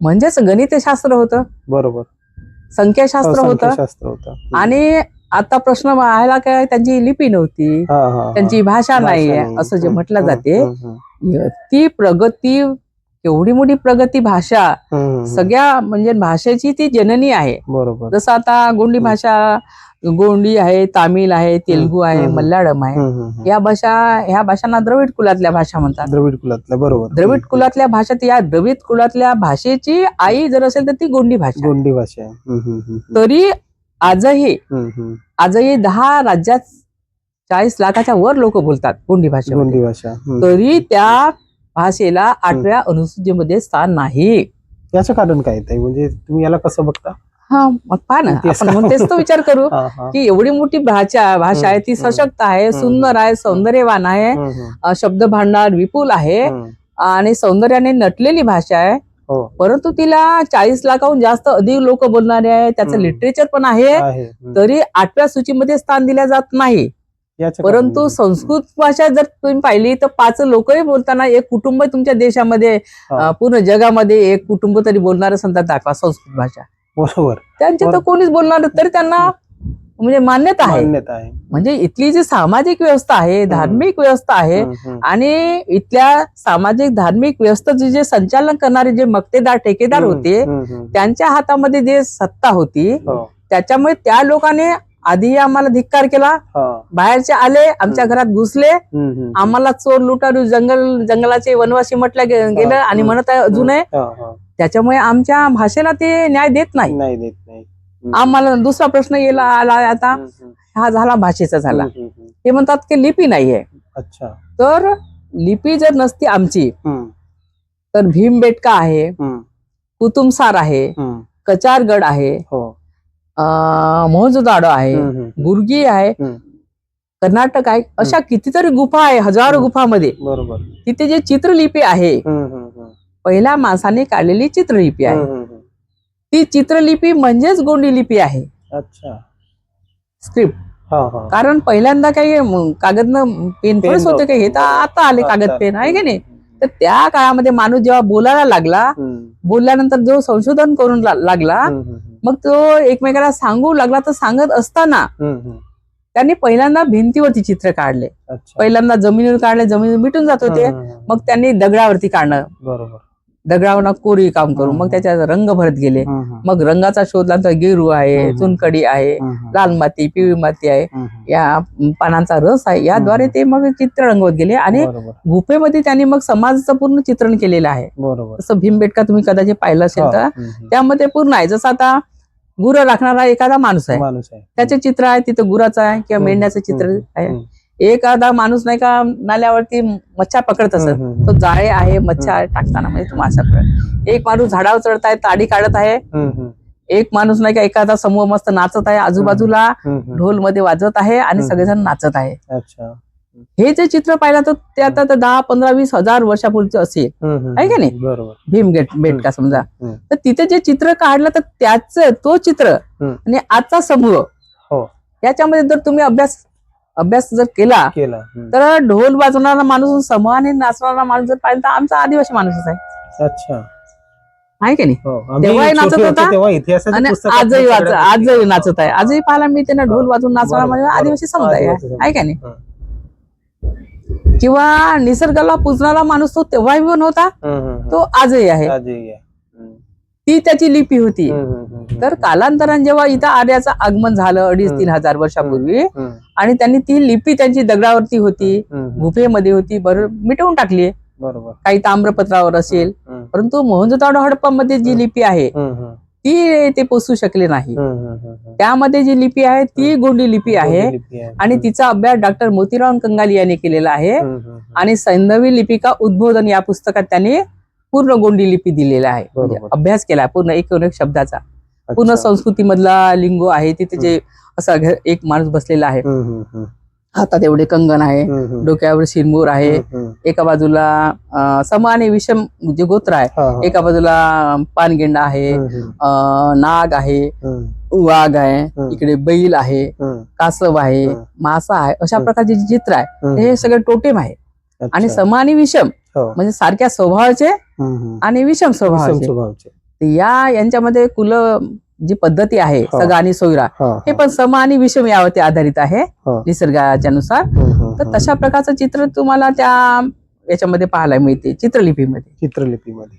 म्हणजेच गणितशास्त्र होतं, बरोबर, संख्याशास्त्र होतं. संख्याशास्त्र होतं. आणि आता प्रश्न व्हायला काय, त्यांची लिपी नव्हती, त्यांची भाषा नाहीये असं जे म्हटलं जाते. ती प्रगती, एवढी मोठी प्रगती भाषा, सगळ्या म्हणजे भाषेची ती जननी आहे. बरोबर. जसं आता गोंडी भाषा, गोंडी आहे, तामिळ आहे, तेलुगू आहे, मल्याळम आहे. ह्या भाषांना द्रविड कुलातल्या भाषा म्हणतात. द्रविड कुलातल्या, बरोबर. द्रविड कुलातल्या भाषेत, या द्रविड कुलातल्या भाषेची आई जर असेल तर ती गोंडी भाषा. गोंडी भाषा आहे. तरी आजही 10 राज्यात 40 लाखाच्या वर लोक बोलतात गोंडी भाषा. गोंडी भाषा. तरी त्या भाषेला 8व्या अनुसूचीमध्ये स्थान नाही. याचं कारण काय ताई, म्हणजे तुम्ही याला कसं बघता? हा, मग पहा ना, आपण म्हणतेच तो विचार करू की एवढी मोठी भाषा आहे, ती सशक्त आहे, सुंदर आहे, सौंदर्यवान आहे, शब्द भांडार विपुल आहे आणि सौंदर्याने नटलेली भाषा आहे. परंतु तिला 40 लाखाहून जास्त अधिक लोक बोलणारे आहे, त्याचं लिटरेचर पण आहे, तरी 8व्या सूचीमध्ये स्थान दिल्या जात नाही. परंतु संस्कृत भाषा जर तुम्ही पाहिली तर 5 लोकही बोलताना, एक कुटुंब तुमच्या देशामध्ये, पूर्ण जगामध्ये एक कुटुंब तरी बोलणारं संतात दाखवा संस्कृत भाषा. बरोबर. त्यांचे तर कोणीच बोलणार, तरी त्यांना म्हणजे मान्यता आहे. म्हणजे इथली जी सामाजिक व्यवस्था आहे, धार्मिक व्यवस्था आहे, आणि इथल्या सामाजिक धार्मिक व्यवस्थेचे जे संचालन करणारे जे मक्तेदार ठेकेदार होते, त्यांच्या हातामध्ये जे सत्ता होती, त्याच्यामुळे त्या लोकांनी आधी आम्हाला धिक्कार केला, बाहेरचे आले, आमच्या घरात घुसले, आम्हाला चोर लुटारू जंगलाचे वनवासी म्हटलं गेलं आणि म्हणत आहे अजूनही. त्याच्यामुळे आमच्या भाषेला ते न्याय देत नाही. आम्हाला दुसरा प्रश्न आला आता, हा झाला भाषेचा झाला. ते म्हणतात की लिपी नाहीये. तर लिपी जर नसती आमची, तर भीमबेटका आहे, कुतुबसार आहे, कचारगड आहे, मोहंजोदाडो आहे, गुर्गी आहे, कर्नाटक आहे, अशा कितीतरी गुफा आहे, हजारो गुफामध्ये. तिथे जे चित्रलिपी आहे, पहिल्या माणसाने काढलेली चित्रलिपी आहे, ती चित्रलिपी म्हणजेच गोंडी लिपी आहे. स्क्रिप्ट. कारण पहिल्यांदा काही कागद पेन थोडेच होते काही, हे तर आता आले कागद पेन, आहे की नाही. तर त्या काळामध्ये माणूस जेव्हा बोलायला लागला, बोलल्यानंतर जो संशोधन करून लागला, मग तो एकमेकाला सांगू लागला, तर सांगत असताना त्यांनी पहिल्यांदा भिंतीवरती चित्र काढले, पहिल्यांदा जमिनीवर काढले, जमिनीवर मिटून जात होते, मग त्यांनी दगडावरती काढणं, दगडावर कोरी काम करून मग त्याच्यात रंग भरत गेले. मग रंगाचा शोध लागला, गेरू आहे, चुनकडी आहे, लाल माती, पिवळी माती आहे, या पानांचा रस आहे, याद्वारे ते मग चित्र रंगवत गेले. आणि गुफेमध्ये त्यांनी मग समाजाचं पूर्ण चित्रण केलेलं आहे. जसं भीमबेटका तुम्ही कदाचित पाहिलं असेल तर त्यामध्ये पूर्ण आहे. जसं आता गुरं राखणारा एखादा माणूस आहे, त्याचे चित्र आहे, तिथं गुराचं आहे किंवा मेंढ्याचं चित्र आहे. एखादा माणूस नाही का नाल्यावरती मच्छा पकडत असत, तो जाळे आहे, मच्छा टाकताना म्हणजे तो मासा पकड. एक माणूस झाडावर चढत आहे, ताडी काढत आहे. एक माणूस नाही का एखादा समूह मस्त नाचत आहे, आजूबाजूला ढोल मध्ये वाजत आहे आणि सगळेजण नाचत आहे. हे जे चित्र पाहिलं तर ते आता 10, 15, 20 हजार वर्षापूर्वीच असेल, आहे का नाही. बेटका समजा, तर तिथे जे चित्र काढलं तर त्याच तो चित्र आणि आजचा समूह, याच्यामध्ये जर तुम्ही अभ्यास जर केला तर ढोल वाजवणारा माणूस, समूहाने नाचणारा माणूस जर पाहिलं तर आमचा आदिवासी माणूसच आहे. आहे की नाही. तेव्हाही नाचत होता आणि आजही नाचत आहे. आजही पाहायला मी त्यांना ढोल वाजवून नाचणारा म्हणजे आदिवासी समुदाय आहे का नाही. किंवा निसर्गाला पूजणारा माणूस तो तेव्हाही पण होता, तो आजही आहे. ती त्याची लिपी होती. तर कालांतराने जेव्हा इथं आर्याचं आगमन झालं 2,5-3 हजार वर्षापूर्वी, आणि त्यांनी ती लिपी त्यांची दगडावरती होती, गुफेमध्ये होती, बरोबर मिटवून टाकली. काही ताम्रपत्रावर असेल, परंतु मोहनजोदाडो हडप्पामध्ये जी लिपी आहे ती ते पोचू शकले नाही. त्यामध्ये जी लिपी आहे ती गोंडी लिपी आहे, आणि तिचा अभ्यास डॉक्टर मोतीराम कंगाली यांनी केलेला आहे. आणि सैंधवी लिपिका उद्बोधन या पुस्तकात त्यांनी पूर्ण गोंडी लिपी दिलेला आहे, म्हणजे अभ्यास केला पूर्ण एक शब्दाचा. पूर्ण संस्कृतीमधला लिंगो आहे तिथे. जे असा एक माणूस बसलेला आहे, हातात एवढे कंगन आहे, डोक्यावर शिरमूर आहे, एका बाजूला सम आणि विषम जे गोत्र आहे, एका बाजूला पानगेंडा आहे, नाग आहे, वाघ आहे, इकडे बैल आहे, कासव आहे, मासा आहे, अशा प्रकारचे जे चित्र आहे हे सगळे टोटेम आहे. आणि सम आणि विषम म्हणजे सारख्या स्वभावाचे आणि विषम स्वभावाचे, तर यांच्यामध्ये कुल जी पद्धती आहे हा. सगा आणि सोयरा हा, हे पण सम आणि विषम यावरती आधारित आहे हा. निसर्गाच्या नुसार. तर तशा प्रकारचं चित्र तुम्हाला त्या याच्यामध्ये पाहायला मिळते चित्रलिपीमध्ये. चित्रलिपीमध्ये